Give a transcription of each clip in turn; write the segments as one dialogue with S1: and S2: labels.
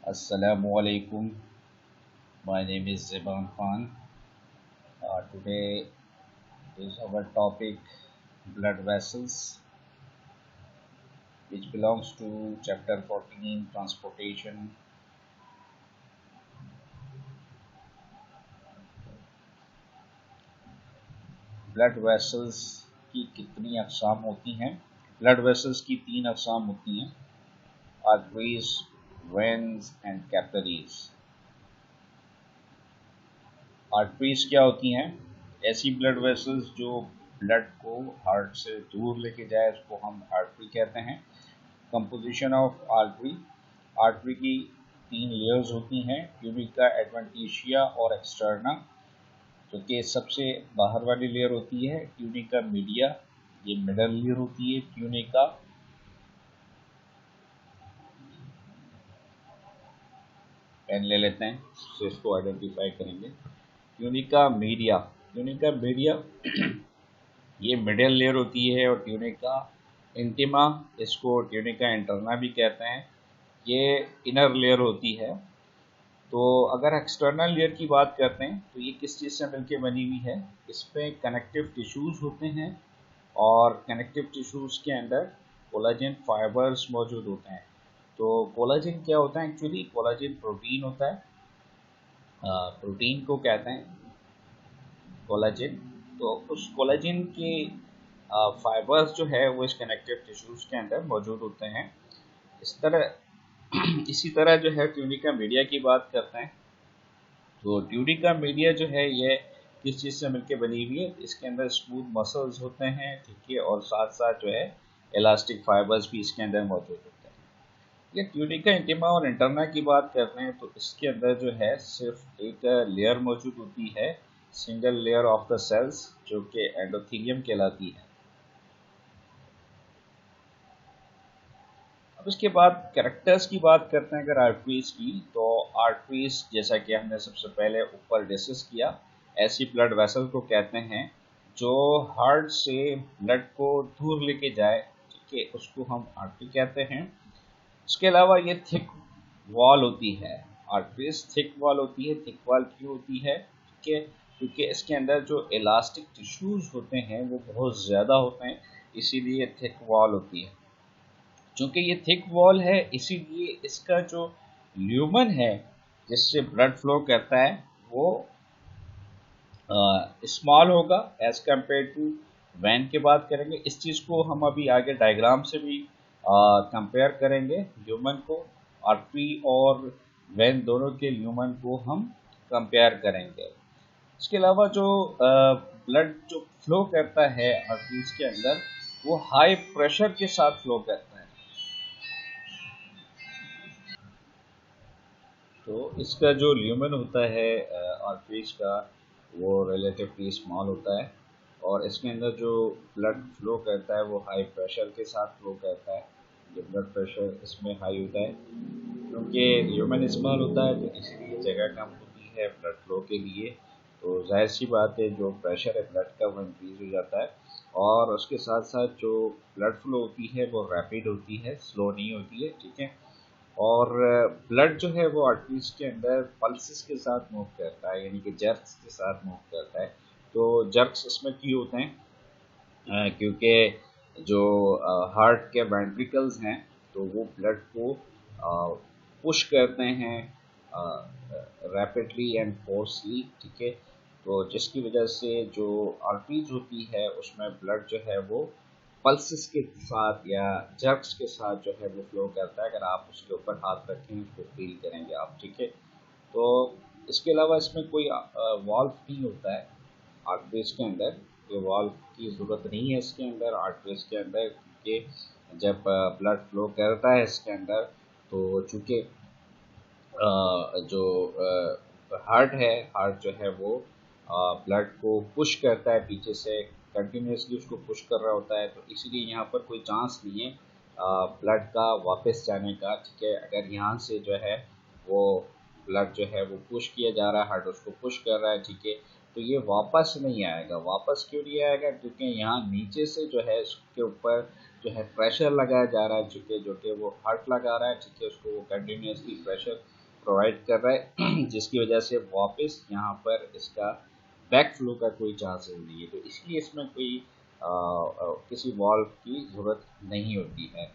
S1: Assalamualaikum. My name is Ziban Khan. Today is our topic blood vessels, which belongs to chapter 14 transportation. Blood vessels की कितनी अकसाम होती हैं? Blood vessels की तीन अकसाम होती हैं: arteries, veins and capillaries. Arteries क्या होती हैं? ऐसी ब्लड वेसल्स जो ब्लड को हार्ट से दूर लेके जाए, उसको हम आर्टरी कहते हैं। Composition of artery. आर्टरी की तीन लेयर्स होती हैं: ट्यूनिका, एडवेंटिशिया और एक्सटर्ना। जो कि सबसे बाहर वाली लेयर होती है ट्यूनिका मीडिया, ये मिडल लेयर होती है ट्यूनिका पेन ले लेते हैं तो इसको आइडेंटिफाई करेंगे। ट्यूनिका मीडिया, ट्यूनिका मीडिया ये मिडल लेयर होती है। और ट्यूनिका इंटिमा, इसको ट्यूनिका इंटरना भी कहते हैं, ये इनर लेयर होती है। तो अगर एक्सटर्नल लेयर की बात करते हैं तो ये किस चीज़ से मिलकर बनी हुई है? इसमें कनेक्टिव टिश्यूज़ होते हैं और कनेक्टिव टिश्यूज़ के अंदर कोलाजन फाइबर्स मौजूद होते हैं। तो कोलाजन क्या होता है? एक्चुअली कोलाजन प्रोटीन होता है। प्रोटीन को कहते हैं कोलाजन। तो उस कोलाजन के फाइबर्स जो है वो इस कनेक्टिव टिश्यूज़ के अंदर मौजूद होते हैं। इस तरह इसी तरह जो है ट्यूनिका मीडिया की बात करते हैं तो ट्यूनिका मीडिया जो है ये किस चीज़ से मिलकर बनी हुई है? इसके अंदर स्मूथ मसल्स होते हैं, ठीक है, और साथ साथ जो है इलास्टिक फाइबर्स भी इसके अंदर मौजूद होते हैं। ये ट्यूनिका इंटिमा और इंटरना की बात करते हैं तो इसके अंदर जो है सिर्फ एक लेयर मौजूद होती है, single layer of the cells, जो कि एंडोथेलियम कहलाती है। अब इसके बाद कैरेक्टर्स की बात करते हैं अगर आर्टरीज की, तो आर्टरीज जैसा कि हमने सबसे पहले ऊपर डिस्कस किया, ऐसी ब्लड वेसल को कहते हैं जो हार्ट से ब्लड को दूर लेके जाए, ठीक है, उसको हम आर्टरी कहते हैं। इसके अलावा ये थिक वॉल होती है। आर्टरीज थिक वॉल होती है। थिक वॉल क्यों होती है? ठीक है, क्योंकि इसके अंदर जो इलास्टिक टिश्यूज होते हैं वो बहुत ज़्यादा होते हैं, इसीलिए थिक वॉल होती है। चूँकि ये थिक वॉल है इसीलिए इसका जो ल्यूमन है जिससे ब्लड फ्लो करता है वो स्मॉल होगा एज कम्पेयर टू वैन की बात करेंगे। इस चीज़ को हम अभी आगे डायग्राम से भी कंपेयर करेंगे। ल्यूमन को, आर्टरी और वैन दोनों के ल्यूमन को हम कंपेयर करेंगे। इसके अलावा जो ब्लड जो फ्लो करता है आर्टरीज के अंदर वो हाई प्रेशर के साथ फ्लो करता है। तो इसका जो ल्यूमेन होता है आर्टरीज का वो रिलेटिवली स्मॉल होता है और इसके अंदर जो ब्लड फ्लो करता है वो हाई प्रेशर के साथ फ्लो करता है। जो ब्लड प्रेशर इसमें हाई होता है क्योंकि ल्यूमेन स्मॉल होता है तो इसलिए जगह कम होती है ब्लड फ्लो के लिए। तो जाहिर सी बात है जो प्रेशर है ब्लड का वो इंक्रीज हो जाता है और उसके साथ साथ जो ब्लड फ्लो होती है वो रैपिड होती है, स्लो नहीं होती है, ठीक है। और ब्लड जो है वो आर्टरीज के अंदर पल्सेस के साथ मूव करता है, यानी कि जर्क्स के साथ मूव करता है। तो जर्क्स इसमें क्यों होते हैं? क्योंकि जो हार्ट के वेंट्रिकल्स हैं तो वो ब्लड को पुश करते हैं रैपिडली एंड फोर्सली, ठीक है। तो जिसकी वजह से जो आर्टरीज होती है उसमें ब्लड जो है वो पल्सेस के साथ या जर्क्स के साथ जो है वो फ्लो करता है। अगर आप उसके ऊपर हाथ रखें उसको फील करेंगे आप, ठीक है। तो इसके अलावा इसमें कोई वॉल्व नहीं होता है आर्टरीज के अंदर। ये वॉल्व की ज़रूरत नहीं है इसके अंदर आर्टरीज के अंदर, क्योंकि जब ब्लड फ्लो करता है इसके अंदर तो चूँकि जो हार्ट है, हार्ट जो है वो ब्लड को पुश करता है पीछे से, कंटिन्यूसली उसको पुश कर रहा होता है, तो इसलिए यहाँ पर कोई चांस नहीं है ब्लड का वापस जाने का, ठीक है। अगर यहाँ से जो है वो ब्लड जो है वो पुश किया जा रहा है, हार्ट उसको पुश कर रहा है, ठीक है, तो ये वापस नहीं आएगा। वापस क्यों नहीं आएगा? क्योंकि यहाँ नीचे से जो है इसके ऊपर जो है प्रेशर लगाया जा रहा है, ठीक है, जो कि वो हार्ट लगा रहा है, ठीक है, उसको वो कंटिन्यूसली प्रेशर प्रोवाइड कर रहा है जिसकी वजह से वापस यहाँ पर इसका बैक फ्लो का कोई चांसेस नहीं है, तो इसलिए इसमें कोई किसी वाल्व की ज़रूरत नहीं होती है।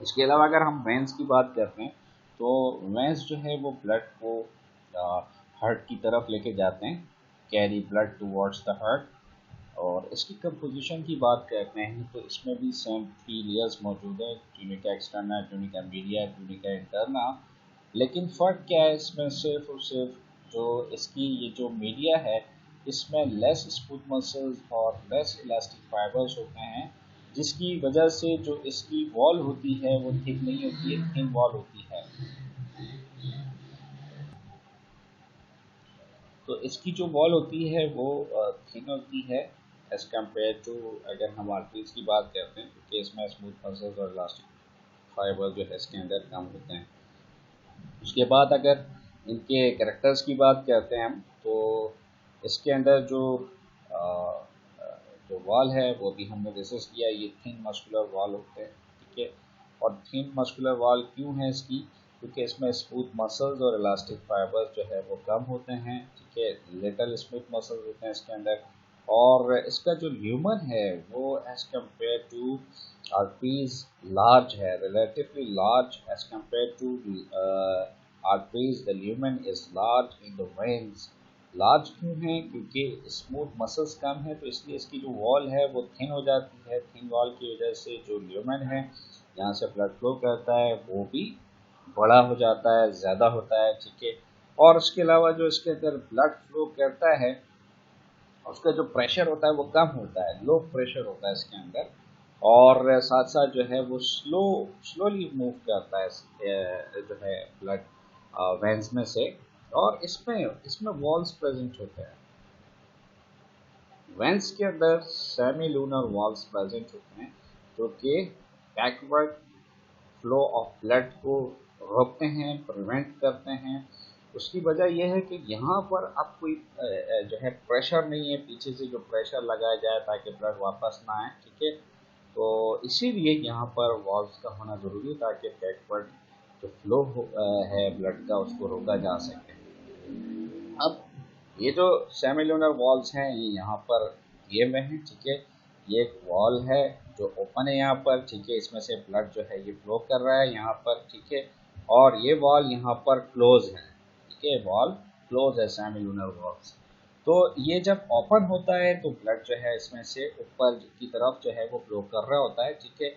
S1: इसके अलावा अगर हम वेंस की बात करते हैं तो वेंस जो है वो ब्लड को हार्ट की तरफ लेके जाते हैं, carry blood towards the heart. और इसकी कंपोजिशन की बात करते हैं तो इसमें भी सेम 3 लेयर्स मौजूद है, tunica externa, tunica media, tunica interna. लेकिन फ़र्क क्या है इसमें, सिर्फ और सिर्फ जो इसकी ये जो मीडिया है इसमें लेस स्मूथ मसल्स और लेस इलास्टिक फाइबर्स होते हैं, जिसकी वजह से जो इसकी वॉल होती है वो थिक नहीं होती है, थिन वॉल होती है। तो इसकी जो वॉल होती है वो थिन होती है एज कम्पेयर टू, अगर हम आर्टरीज की बात करते हैं क्योंकि इसमें स्मूथ मसल्स और इलास्टिक फाइबर जो है इसके अंदर कम होते हैं। उसके बाद अगर इनके कैरेक्टर्स की बात करते हैं हम तो इसके अंदर जो वॉल है वो भी हमने डिस्कस किया, ये थिन मस्कुलर वॉल होते हैं, ठीक है। और थिन मस्कुलर वॉल क्यों है इसकी, क्योंकि इसमें स्मूथ मसल्स और इलास्टिक फाइबर्स जो है वो कम होते हैं, ठीक है। लिटल स्मूथ मसल्स होते हैं इसके अंदर। और इसका जो ल्यूमन है वो as compare to arteries large है, relatively large as compare to arteries. The lumen is large in the veins. Large क्यों है, क्योंकि स्मूथ मसल्स कम है तो इसलिए इसकी जो वॉल है वो थिन हो जाती है। थिन वॉल की वजह से जो ल्यूमन है यहाँ से ब्लड फ्लो करता है वो भी बड़ा हो जाता है, ज़्यादा होता है, ठीक है। और उसके अलावा जो इसके अंदर ब्लड फ्लो करता है उसका जो प्रेशर होता है वो कम होता है, लो प्रेशर होता है इसके अंदर। और साथ साथ जो है वो स्लोली मूव करता है जो है ब्लड वेंस में से। और इसमें वॉल्स प्रेजेंट होते हैं, वेंस के अंदर सेमी लूनर वॉल्स प्रेजेंट होते हैं जो कि बैकवर्ड फ्लो ऑफ ब्लड को रोकते हैं, प्रिवेंट करते हैं। उसकी वजह यह है कि यहाँ पर अब कोई जो है प्रेशर नहीं है, पीछे से जो प्रेशर लगाया जाए ताकि ब्लड वापस ना आए, ठीक है। तो इसीलिए यहाँ पर वॉल्स का होना ज़रूरी है ताकि बैकवर्ड जो फ्लो है ब्लड का उसको रोका जा सके। अब ये जो सेमिलुनर वॉल्स हैं ये यहाँ पर दिए हुए हैं, ठीक है। ये एक वॉल है जो ओपन है यहाँ पर, ठीक है। इसमें से ब्लड जो है ये फ्लो कर रहा है यहाँ पर, ठीक है। और ये वॉल यहाँ पर क्लोज है, ठीक है, वॉल क्लोज है सेमिलुनर वॉल्स। तो ये जब ओपन होता है तो ब्लड जो है इसमें से ऊपर की तरफ जो है वो फ्लो कर रहा होता है, ठीक है।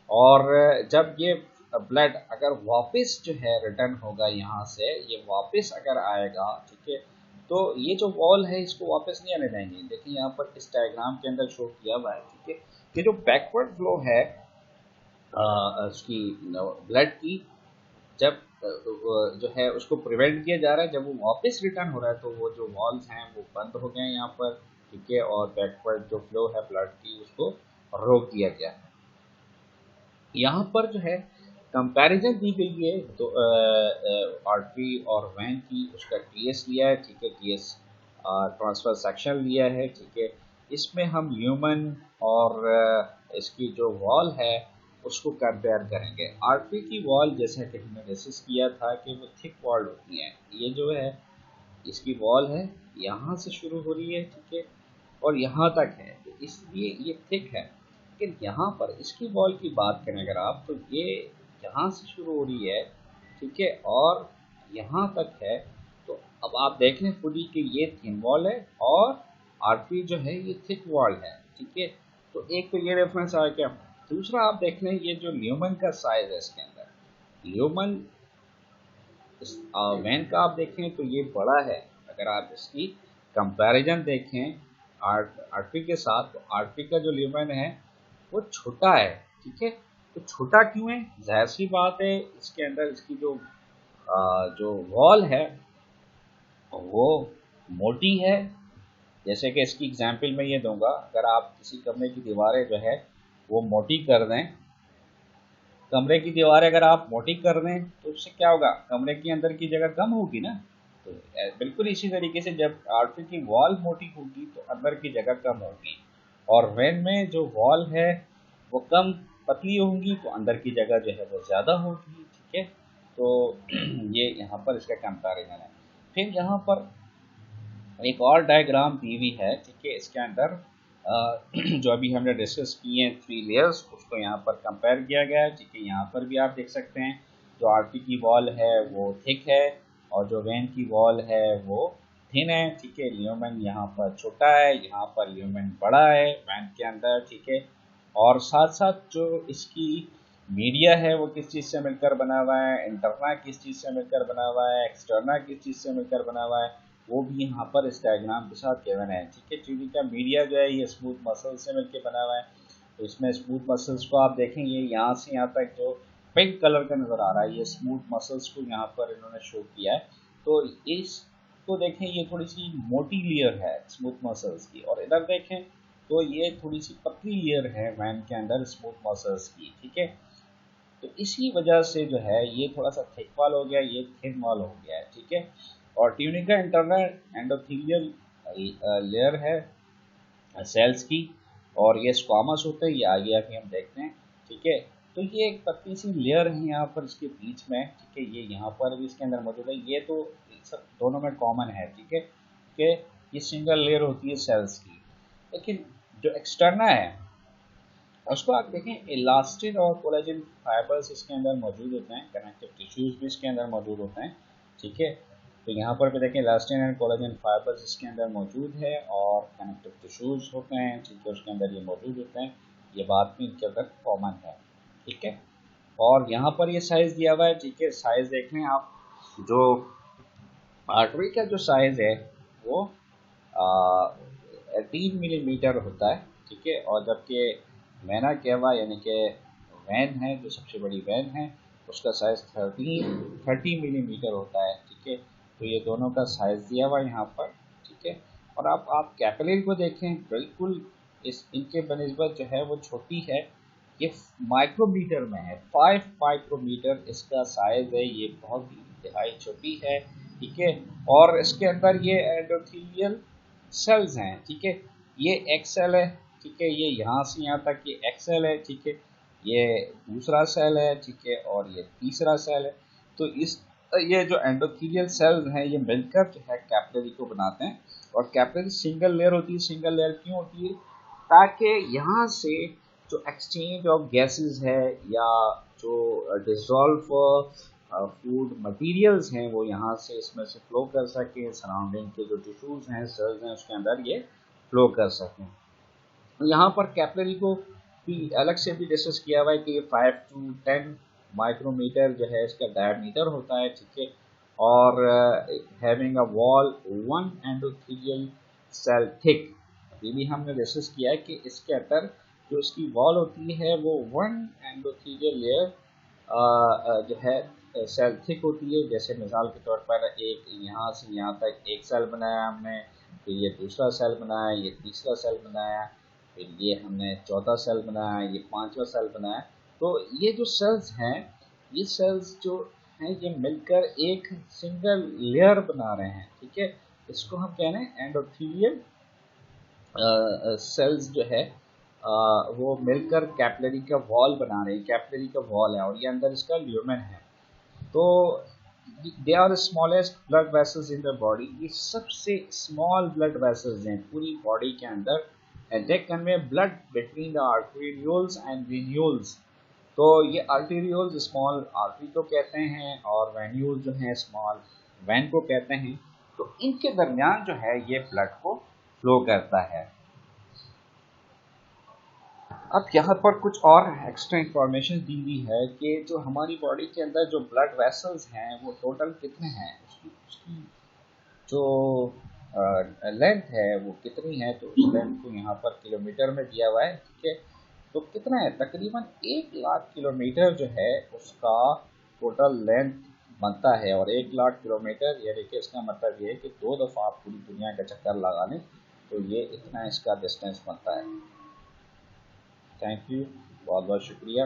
S1: और जब ये ब्लड अगर वापस जो है रिटर्न होगा यहाँ से, ये वापस अगर आएगा, ठीक है, तो ये जो वॉल है इसको वापस नहीं आने देंगे। देखिए यहाँ पर इस डायग्राम के अंदर शो किया हुआ है, ठीक है। ये जो बैकवर्ड फ्लो है उसकी ब्लड की, जब जो है उसको प्रिवेंट किया जा रहा है, जब वो वापस रिटर्न हो रहा है तो वो जो वॉल्स हैं वो बंद हो गए हैं यहाँ पर, ठीक है। और बैकवर्ड जो फ्लो है ब्लड की उसको रोक दिया गया है। यहाँ पर जो है कंपैरिजन दी गई है तो आर्टरी और वैन की, उसका टीएस लिया है, ठीक है, टीएस ट्रांसफर सेक्शन लिया है, ठीक है। इसमें हम ह्यूमन और इसकी जो वॉल है उसको कंपेयर करेंगे। आर्टरी की वॉल जैसा कि हमने डिस्कस किया था कि वो थिक वॉल होती है, ये जो है इसकी वॉल है यहाँ से शुरू हो रही है, ठीक है, और यहाँ तक है, तो इसलिए ये थिक है। लेकिन यहाँ पर इसकी वॉल की बात करें अगर आप, तो ये यहाँ से शुरू हो रही है, ठीक है, और यहाँ तक है। तो अब आप देख लें खुद ही कि ये थिन वॉल है और आर्टरी जो है ये थिक वॉल है, ठीक है। तो एक तो ये रेफरेंस आ गया। दूसरा आप देख लें ये जो ल्यूमन का साइज है इसके अंदर, ल्यूमन वैन का आप देखें तो ये बड़ा है। अगर आप इसकी कंपैरिजन देखें आर्टरी के साथ, तो आर्टरी का जो ल्यूमन है वो छोटा है, ठीक है। तो छोटा क्यों है, जाहिर सी बात है इसके अंदर इसकी जो वॉल है वो मोटी है। जैसे कि इसकी एग्जांपल मैं ये दूंगा, अगर आप किसी कमरे की दीवारें जो है वो मोटी कर दें, कमरे की दीवारें अगर आप मोटी कर दें तो उससे क्या होगा, कमरे के अंदर की जगह कम होगी ना। तो बिल्कुल इसी तरीके से जब आर्टरी की वॉल मोटी होगी तो अंदर की जगह कम होगी, और वेन में जो वॉल है वो कम पतली होंगी तो अंदर की जगह जो है वो ज़्यादा होगी, ठीक है। तो ये यहाँ पर इसका कंपैरिजन है। फिर यहाँ पर एक और डायग्राम दी हुई है, ठीक है। इसके अंदर जो अभी हमने डिस्कस किए हैं 3 लेयर्स, उसको यहाँ पर कंपेयर किया गया है, ठीक है। यहाँ पर भी आप देख सकते हैं जो आर्टरी की वॉल है वो थिक है और जो वेन की वॉल है वो थिन है, ठीक है। ल्यूमेन यहाँ पर छोटा है, यहाँ पर ल्यूमेन बड़ा है वेन के अंदर, ठीक है। और साथ साथ जो इसकी मीडिया है वो किस चीज़ से मिलकर बना हुआ है, इंटरना किस चीज़ से मिलकर बना हुआ है, एक्सटर्ना किस चीज़ से मिलकर बना हुआ है, वो भी यहाँ पर इस डायग्राम के साथ गिवन है, ठीक है। ट्यूनिका का मीडिया जो है ये स्मूथ मसल्स से मिलकर बना हुआ है। तो इसमें स्मूथ मसल्स को आप देखेंगे यहाँ से यहाँ तक जो पिंक कलर का नज़र आ रहा है, ये स्मूथ मसल्स को यहाँ पर इन्होंने शो किया है। तो इसको देखें, ये थोड़ी सी मोटी लेयर है स्मूथ मसल्स की, और इधर देखें तो ये थोड़ी सी पतली लेयर है वैन के अंदर स्मूथ मसल्स की, ठीक है। तो इसी वजह से जो है ये थोड़ा सा थिक वॉल हो गया, ये थिन वॉल हो गया है, ठीक है। और ट्यूनिका इंटरनल एंडोथेलियल लेयर है सेल्स की, और ये स्क्वामस होते हैं, ये आगे आके हम देखते हैं, ठीक है। तो ये एक पतली सी लेयर है यहाँ पर इसके बीच में, ठीक है। ये यहाँ पर भी इसके अंदर मौजूद है, ये तो सब दोनों में कॉमन है, ठीक है, कि ये सिंगल लेयर होती है सेल्स की। लेकिन जो एक्सटर्ना है उसको आप देखें, इलास्टिन और कोलेजन फाइबर्स इसके अंदर मौजूद होते हैं, कनेक्टिव टिश्यूज भी इसके अंदर मौजूद होते हैं, ठीक है। तो यहाँ पर भी देखें इलास्टिन एंड कोलेजन फाइबर्स इसके अंदर मौजूद है और कनेक्टिव टिश्यूज होते हैं, ठीक है, उसके अंदर ये मौजूद होते हैं। ये बात भी इनके अंदर कॉमन है, ठीक है। और यहाँ पर ये साइज दिया हुआ है, ठीक है। साइज देख लें आप, जो आर्टरी का जो साइज है वो 3 मिलीमीटर होता है, ठीक है। और जबकि वेना केवा यानी कि वैन है, जो सबसे बड़ी वैन है, उसका साइज 30 मिलीमीटर होता है, ठीक है। तो ये दोनों का साइज दिया हुआ यहाँ पर, ठीक है। और आप कैपिलरी को देखें, बिल्कुल इनके बनिस्बत जो है वो छोटी है, ये माइक्रोमीटर में है, 5 माइक्रोमीटर इसका साइज है, ये बहुत ही इंतहाई छोटी है, ठीक है। और इसके अंदर ये एंडोथेलियल सेल्स हैं, ठीक है। ये एक्सेल है, ठीक है, ये यहाँ से यहाँ तक ये एक्सेल है, ठीक है। ये दूसरा सेल है, ठीक है, और ये तीसरा सेल है। तो ये जो एंडोथेलियल सेल्स हैं ये मिलकर जो है कैपिलरी को बनाते हैं। और कैपिलरी सिंगल लेयर होती है। सिंगल लेयर क्यों होती है? ताकि यहाँ से जो एक्सचेंज ऑफ गैसेस है या जो डिसॉल्व फूड मटेरियल्स हैं वो यहाँ से इसमें से फ्लो कर सके, सराउंडिंग के जो टिश्यूज हैं, सेल्स हैं, उसके अंदर ये फ्लो कर सकें। यहाँ पर कैपिलरी को भी अलग से भी डिस्कस किया हुआ है कि ये 5 to 10 माइक्रोमीटर जो है इसका डायमीटर होता है, ठीक है। और having a wall 1 endothelial cell thick, अभी भी हमने डिस्कस किया है कि इसके अंदर जो इसकी वॉल होती है वो 1 एंडोथेलियल लेयर जो है सेल थिक होती है। जैसे मिसाल के तौर पर एक यहाँ से यहाँ तक एक सेल बनाया हमने, फिर ये दूसरा सेल बनाया, ये तीसरा सेल बनाया, फिर ये हमने चौथा सेल बनाया, ये पांचवा सेल बनाया। तो ये जो सेल्स हैं, ये सेल्स जो हैं ये मिलकर एक सिंगल लेयर बना रहे हैं, ठीक है। इसको हम कह रहे हैं एंडोथेलियल सेल्स जो है वो मिलकर कैपिलरी का वॉल बना रहे हैं। कैपिलरी का वॉल है और ये अंदर इसका ल्यूमेन है। तो they are smallest blood vessels in the body, ये सबसे स्मॉल ब्लड वेसल्स हैं पूरी बॉडी के अंदर, and they convey blood between the arterioles and venules। तो ये arterioles स्मॉल आर्टरी को कहते हैं और venules जो हैं स्मॉल वैन को कहते हैं। तो इनके दरमियान जो है ये ब्लड को फ्लो करता है। अब यहाँ पर कुछ और एक्स्ट्रा इंफॉर्मेशन दी हुई है कि जो हमारी बॉडी के अंदर जो ब्लड वेसल्स हैं वो टोटल कितने हैं, उसकी जो लेंथ है वो कितनी है। तो उस लेंथ को यहाँ पर किलोमीटर में दिया हुआ है, ठीक है। तो कितना है, तकरीबन 1 लाख किलोमीटर जो है उसका टोटल लेंथ बनता है। और 1 लाख किलोमीटर यानी कि इसका मतलब ये है कि 2 दफ़ा आप पूरी दुनिया का चक्कर लगा लें तो ये इतना इसका डिस्टेंस बनता है। थैंक यू, बहुत बहुत शुक्रिया।